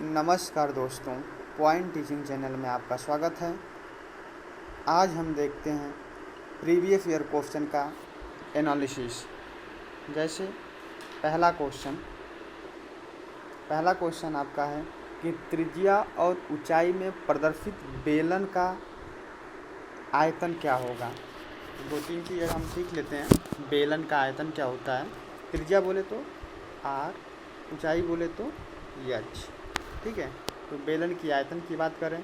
नमस्कार दोस्तों, point teaching channel में आपका स्वागत है। आज हम देखते हैं प्रीवियस ईयर क्वेश्चन का एनालिसिस। जैसे पहला क्वेश्चन आपका है कि त्रिज्या और ऊंचाई में प्रदर्शित बेलन का आयतन क्या होगा। दो तीन चीज़ हम सीख लेते हैं। बेलन का आयतन क्या होता है। त्रिज्या बोले तो r, ऊंचाई बोले तो h। ठीक है। तो बेलन की आयतन की बात करें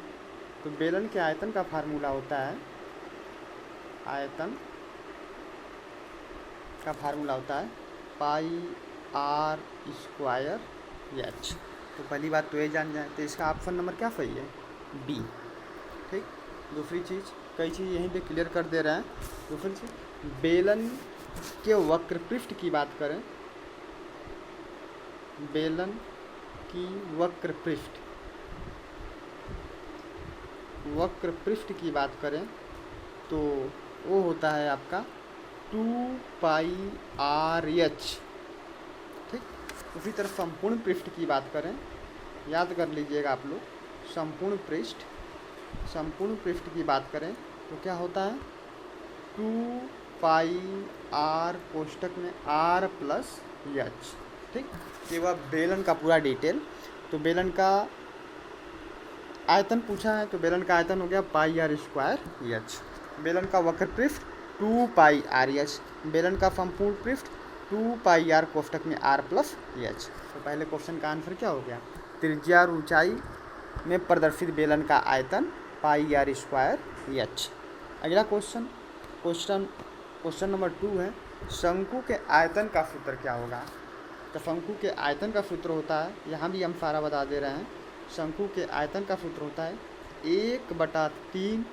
तो बेलन के आयतन का फार्मूला होता है पाई r स्क्वायर h। तो पहली बात तो ये जान जाए, तो इसका ऑप्शन नंबर क्या सही है, बी। ठीक। दूसरी चीज़, कई चीज़ यहीं पे क्लियर कर दे रहे हैं। दूसरी चीज़, बेलन के वक्रपृष्ठ की बात करें, बेलन की वक्रपृष्ठ की बात करें तो वो होता है आपका 2 पाई आर एच। ठीक। उसी तरह संपूर्ण पृष्ठ की बात करें, याद कर लीजिएगा आप लोग, संपूर्ण पृष्ठ की बात करें तो क्या होता है 2 पाई आर कोष्टक में आर प्लस एच। ठीक। ये वह बेलन का पूरा डिटेल। तो बेलन का आयतन पूछा है तो बेलन का आयतन हो गया पाई आर स्क्वायर एच। बेलन का वक्रपृष्ठ 2 पाई आर एच। बेलन का संपूर्ण पृष्ठ 2 पाई आर कोष्टक में आर प्लस एच। तो पहले क्वेश्चन का आंसर क्या हो गया, त्रिज्या और ऊंचाई में प्रदर्शित बेलन का आयतन पाई आर स्क्वायर एच। अगला क्वेश्चन नंबर 2 है, शंकु के आयतन का सूत्र क्या होगा। तो शंकु के आयतन का सूत्र होता है, यहाँ भी हम सारा बता दे रहे हैं। शंकु के आयतन का सूत्र होता है 1/3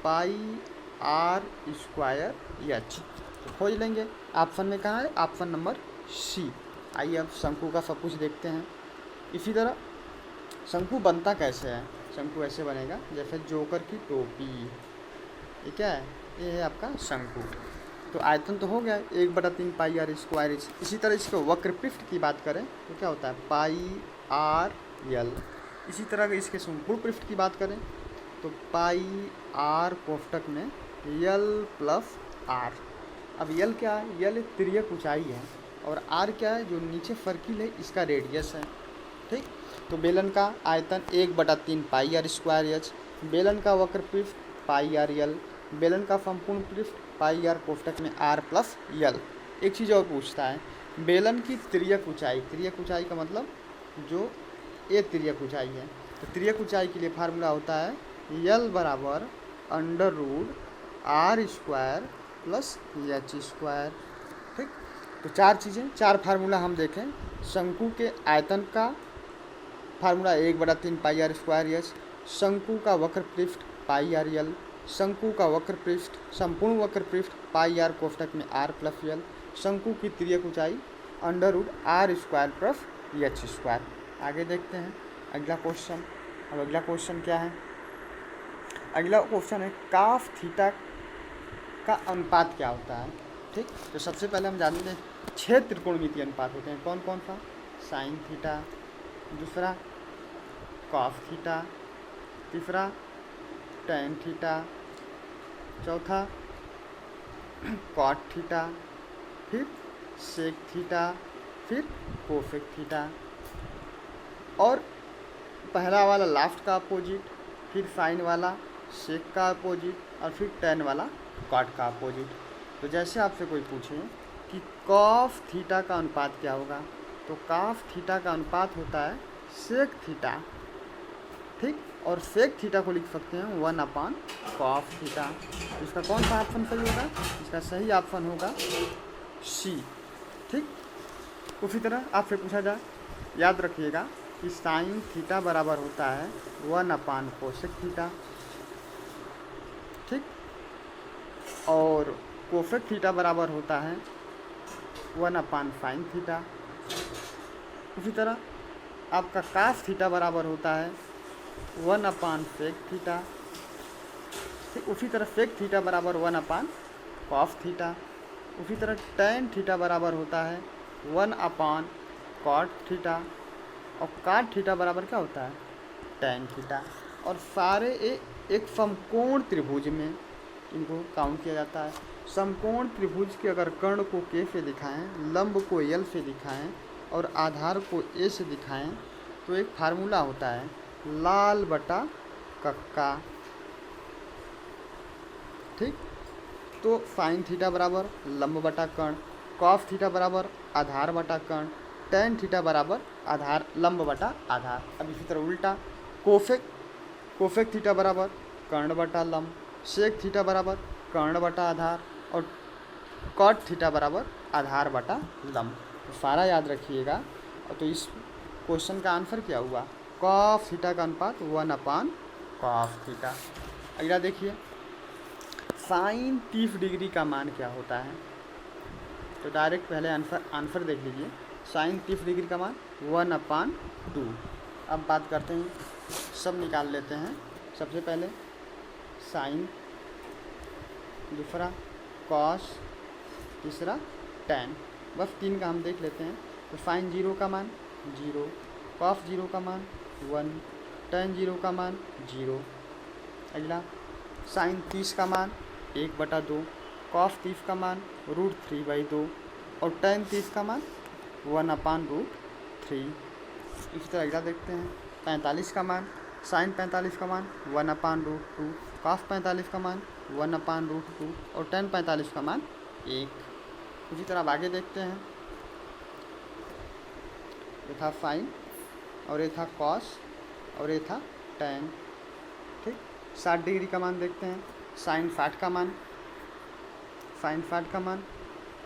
पाई आर स्क्वायर एच। तो खोज लेंगे, ऑप्शन में कहाँ है, ऑप्शन नंबर सी। आइए अब शंकु का सब कुछ देखते हैं। इसी तरह शंकु बनता कैसे है, शंकु ऐसे बनेगा जैसे जोकर की टोपी। ये क्या है, ये है आपका शंकु। तो आयतन तो हो गया 1/3 पाई आर स्क्वायर एच। इसी तरह इसके वक्रपृष्ठ की बात करें तो क्या होता है पाई आर यल। इसी तरह इसके संपूर्ण पृष्ठ की बात करें तो पाई आर कोष्टक में यल प्लस आर। अब यल क्या है, यल तिर्यक ऊंचाई है, और आर क्या है, जो नीचे सर्किल है इसका रेडियस है। ठीक। तो बेलन का आयतन 1/3 पाई आर स्क्वायर एच। बेलन का वक्रपृष्ठ पाई आर यल। बेलन का संपूर्ण पृष्ठ पाई आर कोष्टक में आर प्लस यल। एक चीज़ और पूछता है, बेलन की तिर्यक ऊंचाई का मतलब जो ये तिर्यक ऊंचाई है, तो तिर्यक ऊंचाई के लिए फार्मूला होता है यल बराबर √r square plus H square. ठीक। तो चार फार्मूला हम देखें। शंकु के आयतन का formula 1/3 pi r square h. शंकु का वक्रपृष्ठ पाई आर यल। शंकु का वक्रपृष्ठ संपूर्ण वक्रपृष्ठ पाई आर कोष्टक में आर प्लस यल। शंकु की तिर्यक ऊंचाई √r square plus H square. आगे देखते हैं अगला क्वेश्चन। अब अगला क्वेश्चन क्या है, अगला क्वेश्चन है काफ थीटा का अनुपात क्या होता है। ठीक। तो सबसे पहले हम जानते हैं 6 त्रिकोणमितीय अनुपात होते हैं। कौन कौन सा, साइन थीटा, दूसरा कॉस थीटा, तीसरा टैन थीटा, चौथा कॉट थीटा, फिर सेक थीटा, फिर कोसेक थीटा, और पहला वाला लास्ट का अपोजिट, फिर साइन वाला सेक का अपोजिट, और फिर टैन वाला कॉट का अपोजिट। तो जैसे आपसे कोई पूछे कि कॉस थीटा का अनुपात क्या होगा, तो कॉस थीटा का अनुपात होता है सेक थीटा। ठीक। और सेक थीटा को लिख सकते हैं 1/cos थीटा। इसका कौन सा ऑप्शन सही होगा, इसका सही ऑप्शन होगा सी। ठीक। उसी तरह आपसे पूछा जाए, याद रखिएगा कि साइन थीटा बराबर होता है 1/कोसेक थीटा। ठीक। और कोसेक थीटा बराबर होता है 1/साइन थीटा। उसी तरह आपका कास थीटा बराबर होता है 1/सेक थीटा। ठीक। उसी तरह सेक थीटा बराबर 1/कॉस थीटा। उसी तरह टैन थीटा बराबर होता है 1/कॉट थीटा। और काट थीटा बराबर क्या होता है, टैन थीटा। और सारे एक समकोण त्रिभुज में इनको काउंट किया जाता है। समकोण त्रिभुज के अगर कर्ण को के से दिखाएं, लंब को यल से दिखाएं और आधार को ए से दिखाएं तो एक फार्मूला होता है लाल बटा कक्का। ठीक, तो साइन थीटा बराबर लंब बटा कर्ण, कॉस थीटा बराबर आधार बटा कर्ण, टैन थीटा बराबर आधार लंब बटा आधार। अब इसी तरह उल्टा कोसेक थीटा बराबर कर्ण बटा लंब, सेक थीटा बराबर कर्ण बटा आधार और कॉट थीटा बराबर आधार बटा लंब। तो सारा याद रखिएगा। तो इस क्वेश्चन का आंसर क्या हुआ, कॉस थीटा का अनुपात 1 कॉस थीटा। अगला देखिए साइन 30 डिग्री का मान क्या होता है। तो डायरेक्ट पहले आंसर देख लीजिए। साइन 30 डिग्री का मान 1/2। अब बात करते हैं, सब निकाल लेते हैं। सबसे पहले साइन, दूसरा कॉस, तीसरा टैन, बस 3 का हम देख लेते हैं। तो साइन 0 का मान 0, कॉस 0 का मान 1, टैन 0 का मान 0। अगला साइन 30 का मान 1/2, कॉस 30 का मान √3/2 और टैन 30 का मान 1/√3। इसी तरह अगला देखते हैं 45 का मान, साइन 45 का मान 1/√2, कॉस 45 का मान 1/√2 और टैन 45 का मान 1। इसी तरह अब आगे देखते हैं, ये था साइन और ये था कॉस और ये था टैन। ठीक, 60 डिग्री का मान देखते हैं। साइन 60 का मान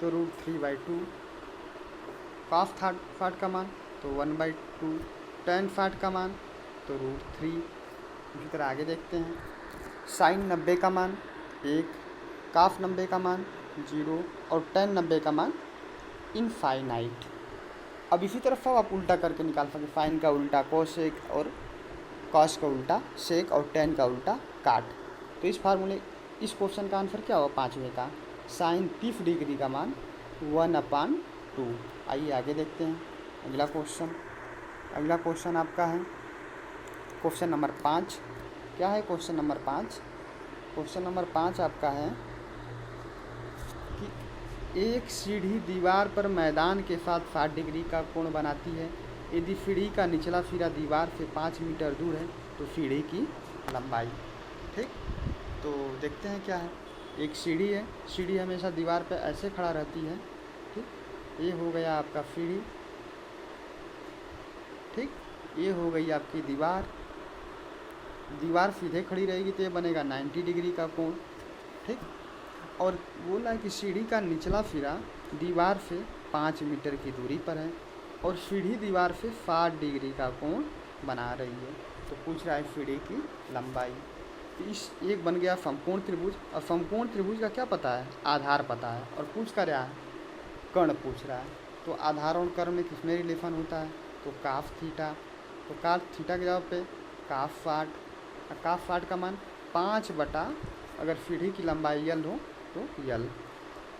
तो √3/2, कॉस 60 का मान तो 1/2, टैन 60 का मान तो √3। इसी तरह आगे देखते हैं, साइन 90 का मान 1, कॉस 90 का मान 0 और टैन 90 का मान इनफाइनाइट। अब इसी तरह सब आप उल्टा करके निकाल सकते, साइन का उल्टा कोसेक और कॉस का उल्टा सेक और टैन का उल्टा काट। तो इस फार्मूले इस क्वेश्चन का आंसर क्या होगा, 5वें का साइन 30 डिग्री का मान 1/2। आइए आगे देखते हैं अगला क्वेश्चन आपका है क्वेश्चन नंबर 5। क्या है क्वेश्चन नंबर 5? क्वेश्चन नंबर 5 आपका है कि एक सीढ़ी दीवार पर मैदान के साथ 60 डिग्री का कोण बनाती है। यदि सीढ़ी का निचला सिरा दीवार से 5 मीटर दूर है तो सीढ़ी की लंबाई। ठीक, तो देखते हैं क्या है। एक सीढ़ी है, सीढ़ी हमेशा दीवार पर ऐसे खड़ा रहती है। ठीक, ये हो गया आपका सीढ़ी। ठीक, ये हो गई आपकी दीवार सीधे खड़ी रहेगी तो ये बनेगा 90 डिग्री का कोण। ठीक, और बोला कि सीढ़ी का निचला सिरा दीवार से 5 मीटर की दूरी पर है और सीढ़ी दीवार से 60 डिग्री का कोण बना रही है। तो पूछ रहा है सीढ़ी की लंबाई। तो इस एक बन गया समकोण त्रिभुज। और समकोण त्रिभुज का क्या पता है, आधार पता है। और पूछ कर रहा है कर्ण पूछ रहा है। तो आधार और कर्ण में किसमें रिलेशन होता है, तो काफ थीटा। तो काफ थीटा के जवाब पे काफ 60 का मान 5 अगर सीढ़ी की लंबाई यल हो तो यल,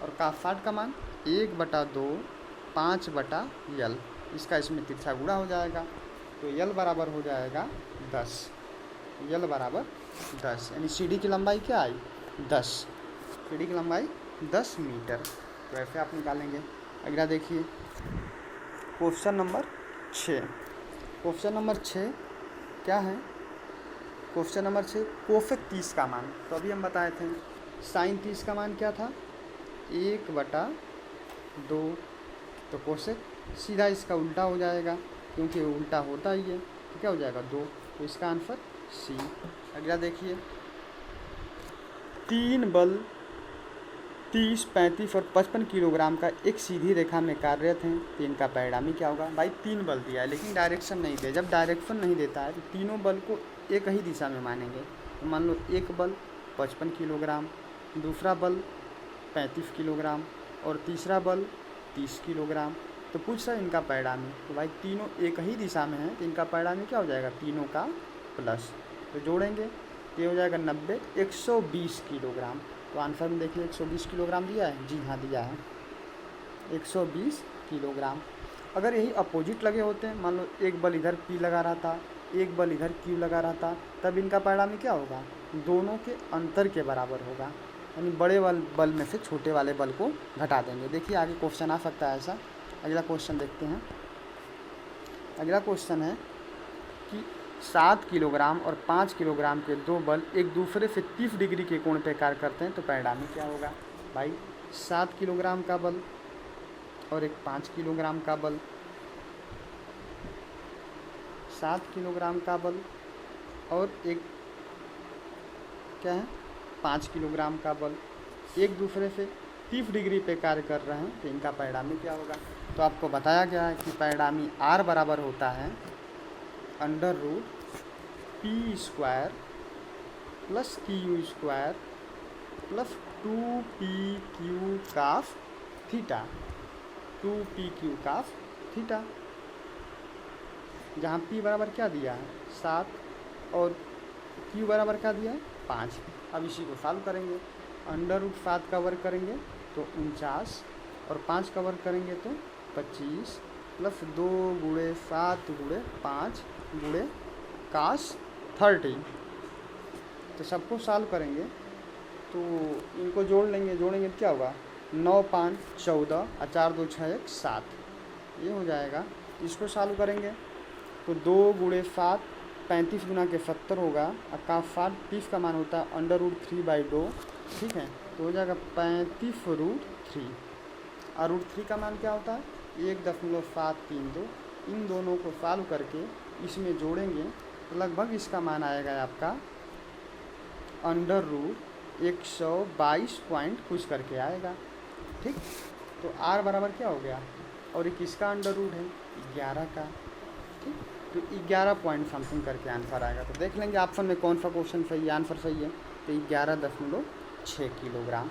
और काफ 60 का मान 1/2 5/यल। इसका इसमें तिरछा गुणा हो जाएगा तो यल बराबर हो जाएगा 10। यल बराबर 10, यानी सीढ़ी की लंबाई क्या आई 10। सीढ़ी की लंबाई 10 मीटर। तो ऐसे आप निकालेंगे। अगला देखिए क्वेश्चन नंबर 6। क्वेश्चन नंबर 6 क्या है, क्वेश्चन नंबर 6 कोसेक 30 का मान। तो अभी हम बताए थे साइन 30 का मान क्या था 1/2। तो कोसेक सीधा इसका उल्टा हो जाएगा क्योंकि उल्टा होता ही है। तो क्या हो जाएगा 2। तो इसका आंसर सी। अगला देखिए 3 बल 30, 35 और 55 किलोग्राम का एक सीधी रेखा में कार्यरत हैं। तो इनका परिणामी क्या होगा। भाई 3 बल दिया है लेकिन डायरेक्शन नहीं दिया। जब डायरेक्शन नहीं देता है तो तीनों बल को एक ही दिशा में मानेंगे। तो मान लो एक बल 55 किलोग्राम, दूसरा बल 35 किलोग्राम और तीसरा बल 30 किलोग्राम। तो पूछ रहा है इनका परिणामी। तो भाई तीनों एक ही दिशा में हैं तो इनका परिणामी क्या हो जाएगा, तीनों का प्लस। तो जोड़ेंगे तो ये हो जाएगा 90 120 किलोग्राम। तो आंसर में देखिए 120 किलोग्राम दिया है। जी हाँ दिया है 120 किलोग्राम। अगर यही अपोजिट लगे होते हैं, मान लो एक बल इधर P लगा रहा था, एक बल इधर Q लगा रहा था, तब इनका परिणामी क्या होगा, दोनों के अंतर के बराबर होगा, यानी बड़े बल में से छोटे वाले बल को घटा देंगे। देखिए आगे क्वेश्चन आ सकता है ऐसा। अगला क्वेश्चन देखते हैं। अगला क्वेश्चन है कि 7 किलोग्राम और 5 किलोग्राम के दो बल एक दूसरे से 30 डिग्री के कोण पे कार्य करते हैं, तो परिणामी क्या होगा। भाई 7 किलोग्राम का बल और एक 5 किलोग्राम का बल, 7 किलोग्राम का बल और एक क्या है 5 किलोग्राम का बल एक दूसरे से 30 डिग्री पे कार्य कर रहे हैं, तो इनका परिणामी क्या होगा। तो आपको बताया गया है कि परिणामी R बराबर होता है √P² plus Q² plus 2PQ cos theta, 2PQ cos theta, जहाँ P बराबर क्या दिया है 7 और Q बराबर क्या दिया है 5। अब इसी को सॉल्व करेंगे। √7 का वर्ग करेंगे तो 49 और 5 का वर्ग करेंगे तो 25 प्लस 2 गुणे 7 गुणे 5 गुणे cos 30। तो सबको सॉल्व करेंगे तो इनको जोड़ लेंगे, जोड़ेंगे तो क्या होगा 9 5 14 और 4 2 6 1 7, ये हो जाएगा। इसको सॉल्व करेंगे तो 2 गुणे 7 35 गुना के 70 होगा, और cos 30 का मान होता है √3/2, ठीक है। तो हो जाएगा 35√3, और √3 का मान क्या होता है 1.732। इन दोनों को सॉल्व करके इसमें जोड़ेंगे तो लगभग इसका मान आएगा आपका √122 पॉइंट कुछ करके आएगा, ठीक। तो R बराबर क्या हो गया, और एक इसका अंडर रूट है 11 का, ठीक। तो 11 पॉइंट समथिंग करके आंसर आएगा। तो देख लेंगे ऑप्शन में कौन सा क्वेश्चन सही है, आंसर सही है। तो 11.6 किलोग्राम।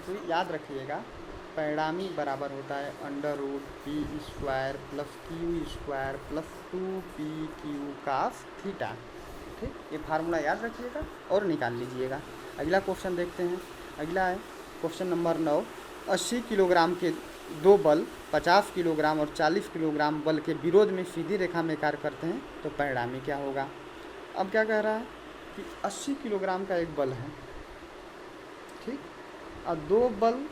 तो याद रखिएगा परिणामी बराबर होता है √P² plus Q² plus 2PQ cos theta, ठीक। ये फार्मूला याद रखिएगा और निकाल लीजिएगा। अगला क्वेश्चन देखते हैं। अगला है क्वेश्चन नंबर 9। 80 किलोग्राम के दो बल 50 किलोग्राम और 40 किलोग्राम बल के विरोध में सीधी रेखा में कार्य करते हैं, तो परिणामी क्या होगा। अब क्या कह रहा है कि 80 किलोग्राम का एक बल है, ठीक, और दो बल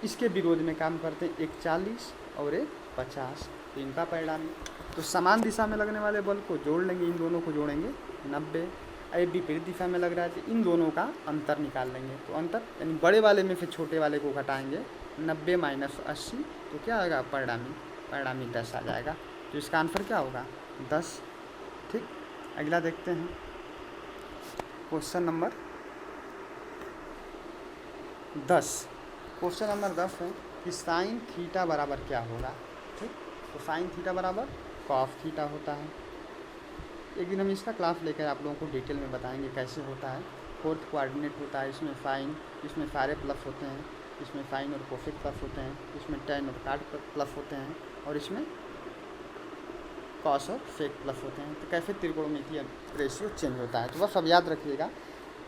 इसके विरोध में काम करते हैं, एक 40 और एक 50। तो इनका परिणामी, तो समान दिशा में लगने वाले बल को जोड़ लेंगे, इन दोनों को जोड़ेंगे 90। अब विपरीत दिशा में लग रहा है तो इन दोनों का अंतर निकाल लेंगे। तो अंतर यानी बड़े वाले में से छोटे वाले को घटाएंगे, 90 - 80, तो क्या आएगा परिणामी 10 आ जाएगा। तो इसका आंसर क्या होगा 10, ठीक। अगला देखते हैं क्वेश्चन नंबर 10। क्वेश्चन नंबर 10 है कि साइन थीटा बराबर क्या होगा, ठीक। तो साइन थीटा बराबर कॉस थीटा होता है। एक दिन हम इसका क्लास लेकर आप लोगों को डिटेल में बताएंगे कैसे होता है। 4th कोऑर्डिनेट होता है, इसमें साइन, इसमें सारे प्लस होते हैं, इसमें साइन और कोसेक प्लस होते हैं, इसमें टेन और काट प्लस होते हैं, और इसमें कॉस और सेक प्लस होते हैं। तो कैसे त्रिकोणमितीय रेशियो चेंज होता है, तो बस अब याद रखिएगा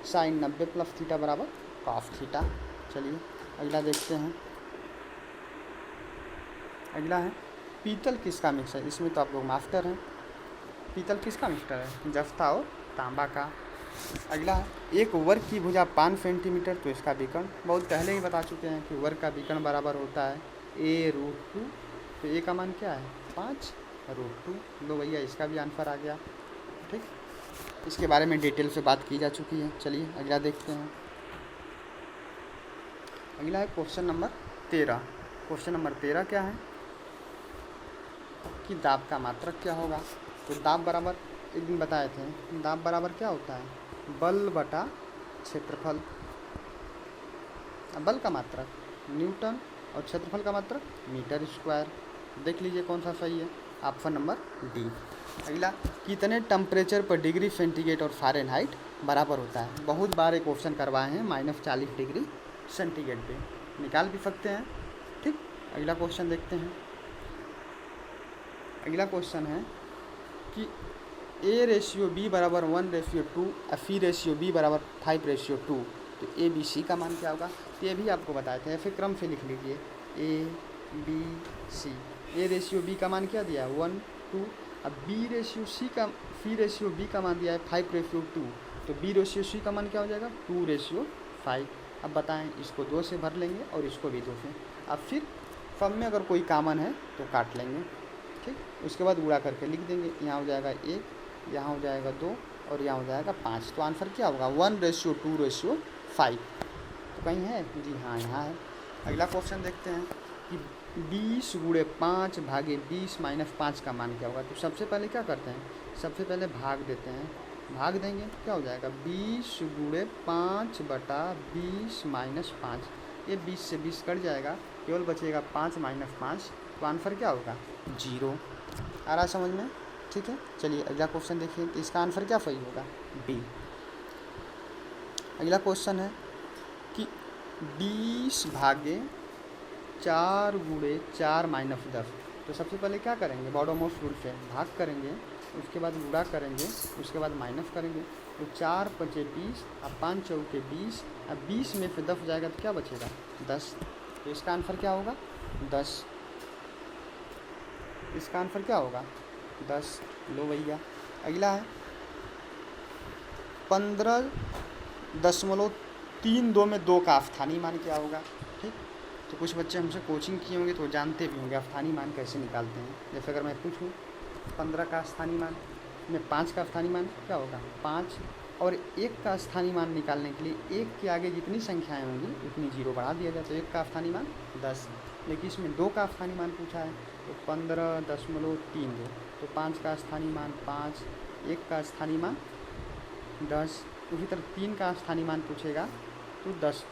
साइन 90 प्लस थीटा बराबर कॉस थीटा। चलिए अगला देखते हैं। अगला है पीतल किसका मिक्स है। इसमें तो आप लोग मास्टर हैं। पीतल किसका मिक्सचर है, जस्ता और तांबा का। अगला है एक वर्ग की भुजा 5 सेंटीमीटर, तो इसका विकर्ण बहुत पहले ही बता चुके हैं कि वर्ग का विकर्ण बराबर होता है a√2। तो a का मान क्या है 5√2। लो भैया इसका भी आंसर आ गया, ठीक। इसके बारे में डिटेल से बात की जा चुकी है। चलिए अगला देखते हैं। अगला है क्वेश्चन नंबर 13। क्वेश्चन नंबर 13 क्या है कि दाब का मात्रक क्या होगा। तो दाब बराबर एक दिन बताए थे, दाब बराबर क्या होता है बल बटा क्षेत्रफल। बल का मात्रक न्यूटन और क्षेत्रफल का मात्रक मीटर स्क्वायर। देख लीजिए कौन सा सही है, ऑप्शन नंबर डी। अगला कितने टेम्परेचर पर डिग्री सेंटीग्रेड और फ़ारेनहाइट बराबर होता है। बहुत बार एक क्वेश्चन करवाए हैं -40 डिग्री सेंटीग्रेड पे, निकाल भी सकते हैं, ठीक। अगला क्वेश्चन देखते हैं। अगला क्वेश्चन है कि A/B बराबर 1/2 और C/B बराबर 5/2। तो ABC का मान क्या होगा। तो ये भी आपको बताए थे, ऐसे क्रम से लिख लीजिए ABC, ए रेशियो बी का मान क्या दिया है 1 2। अब बी रेशियो बी का मान दिया है 5:2। तो बी रेशियो सी का मान क्या हो जाएगा 2:5। अब बताएं, इसको 2 से भर लेंगे और इसको भी 2 से। अब फिर फॉर्म में अगर कोई कॉमन है तो काट लेंगे, ठीक। उसके बाद गुणा करके लिख देंगे, यहाँ हो जाएगा 1, यहाँ हो जाएगा 2 और यहाँ हो जाएगा 5। तो आंसर क्या होगा 1:2:5। तो कहीं है जी, हाँ यहाँ है। अगला क्वेश्चन देखते हैं कि 20 × 5 भागे 20 - 5 का मान क्या होगा। तो सबसे पहले क्या करते हैं, सबसे पहले भाग देते हैं, भाग देंगे क्या हो जाएगा 20 × 5 बटा 20 - 5। ये 20 से 20 कट जाएगा, केवल बचेगा 5 - 5। तो आंसर क्या होगा 0। आ रहा समझ में, ठीक है। चलिए अगला क्वेश्चन देखिए, तो इसका आंसर क्या सही होगा बी। अगला क्वेश्चन है कि 20 भागे 4 × 4 - 10। तो सबसे पहले क्या करेंगे, बॉडोमोस रूल से भाग करेंगे, उसके बाद गुणा करेंगे, उसके बाद माइनस करेंगे। तो 4 × 5 = 20, अब 5 × 4 = 20। अब 20 में से 10 जाएगा तो क्या बचेगा 10। तो इसका आंसर क्या होगा 10। इसका आंसर क्या होगा 10। लो भैया, अगला है 15.32 में 2 का स्थानीय मान क्या होगा, ठीक। तो कुछ बच्चे हमसे कोचिंग किए होंगे तो जानते भी होंगे स्थानीय मान कैसे निकालते हैं। जैसे अगर मैं पूछूं 15 का स्थानीय मान में 5 का स्थानीय मान क्या होगा 5, और 1 का स्थानीय मान निकालने के लिए 1 के आगे जितनी संख्याएं होंगी उतनी 0 बढ़ा दिया जाए, तो 1 का स्थानीय मान 10। लेकिन इसमें 2 का स्थानीय मान पूछा है तो 15.32। तो 5 का स्थानीय मान 5, 1 का स्थानीय मान 10। उसी तरह 3 का स्थानीय मान पूछेगा तो 10,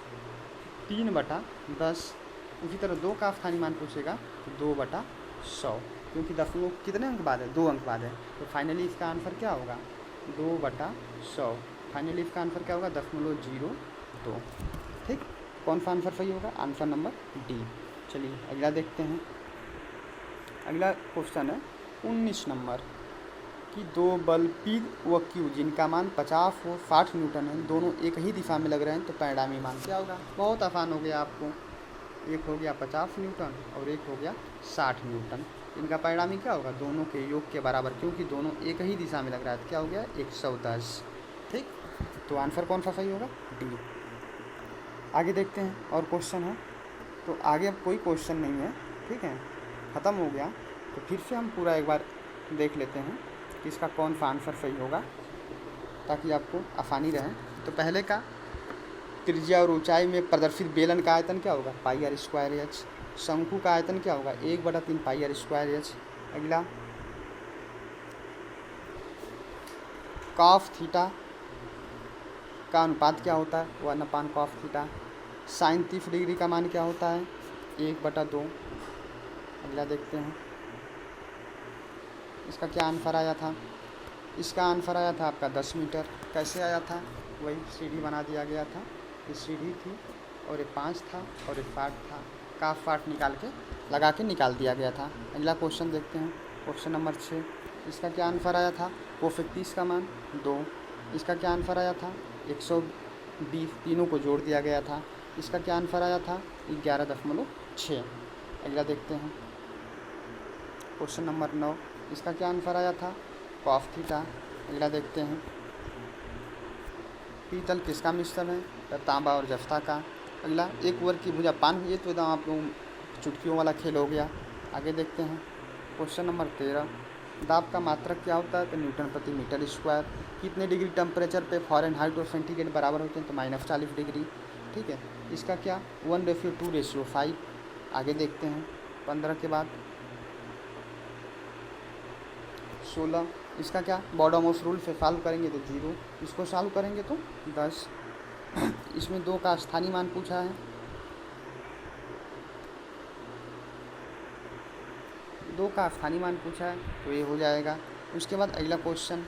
3/10। उसी तरह 2 का स्थानीय मान पूछेगा तो 2/100, क्योंकि दशमलव कितने अंक बाद है 2 अंक बाद है। तो फाइनली इसका आंसर क्या होगा 2/100। फाइनली इसका आंसर क्या होगा 0.02, ठीक। कौन सा आंसर सही होगा, आंसर नंबर डी। चलिए अगला देखते हैं। अगला क्वेश्चन है 19 नंबर कि 2 बल पी व क्यू जिनका मान 50 और 60 न्यूटन है, दोनों एक ही दिशा में लग रहे हैं, तो परिणामी मान क्या होगा। बहुत आसान हो गया आपको, एक हो गया 50 न्यूटन और एक हो गया 60 न्यूटन। इनका परिणामी क्या होगा, दोनों के योग के बराबर, क्योंकि दोनों एक ही दिशा में लग रहा है। तो क्या हो गया 110, ठीक। तो आंसर कौन सा सही होगा डी। आगे देखते हैं और क्वेश्चन है, तो आगे अब कोई क्वेश्चन नहीं है, ठीक है, ख़त्म हो गया। तो फिर से हम पूरा एक बार देख लेते हैं कि इसका कौन सा आंसर सही होगा, ताकि आपको आसानी रहे। तो पहले का त्रिज्या और ऊंचाई में प्रदर्शित बेलन का आयतन क्या होगा πr²h। शंकु का आयतन क्या होगा 1/3 πr²h। अगला कॉस थीटा का अनुपात क्या होता है 1/cos थीटा। साइन 30 डिग्री का मान क्या होता है 1/2। अगला देखते हैं इसका क्या आंसर आया था। इसका आंसर आया था आपका 10 मीटर। कैसे आया था, वही सीढ़ी बना दिया गया था। ये सीढ़ी थी और ये 5 था और ये 60 था, का 60 निकाल के लगा के निकाल दिया गया था। अगला क्वेश्चन देखते हैं, क्वेश्चन नंबर 6। इसका क्या आंसर आया था cos 30 का मान 2। इसका क्या आंसर आया था 120, तीनों को जोड़ दिया गया था। इसका क्या आंसर आया था 11.6। अगला देखते हैं क्वेश्चन नंबर 9। इसका क्या आंसर आया था cos थीटा। अगला देखते हैं पीतल किसका मिश्रण है, तांबा और जस्ता का। अगला एक वर्ग की भुजा पान। ये तो एकदम आप लोग चुटकियों वाला खेल हो गया। आगे देखते हैं क्वेश्चन नंबर 13। दाब का मात्रक क्या होता है, तो न्यूटन प्रति मीटर स्क्वायर। कितने डिग्री टेम्परेचर पे फ़ारेनहाइट और सेंटीग्रेड बराबर होते हैं, तो -40 डिग्री, ठीक है। इसका क्या 1:2:5। आगे देखते हैं 15 के बाद 16। इसका क्या बॉडोमोस रूल से सॉल्व करेंगे तो 0, इसको सॉल्व करेंगे तो 10। इसमें 2 का स्थानीय मान पूछा है, 2 का स्थानीय मान पूछा है तो ये हो जाएगा। उसके बाद अगला क्वेश्चन,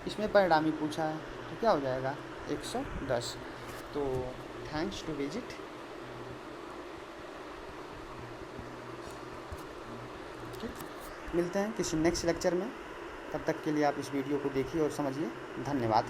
इसमें परिणामी पूछा है तो क्या हो जाएगा 110। तो थैंक्स टू विजिट। मिलते हैं किसी नेक्स्ट लेक्चर में, तब तक के लिए आप इस वीडियो को देखिए और समझिए। धन्यवाद।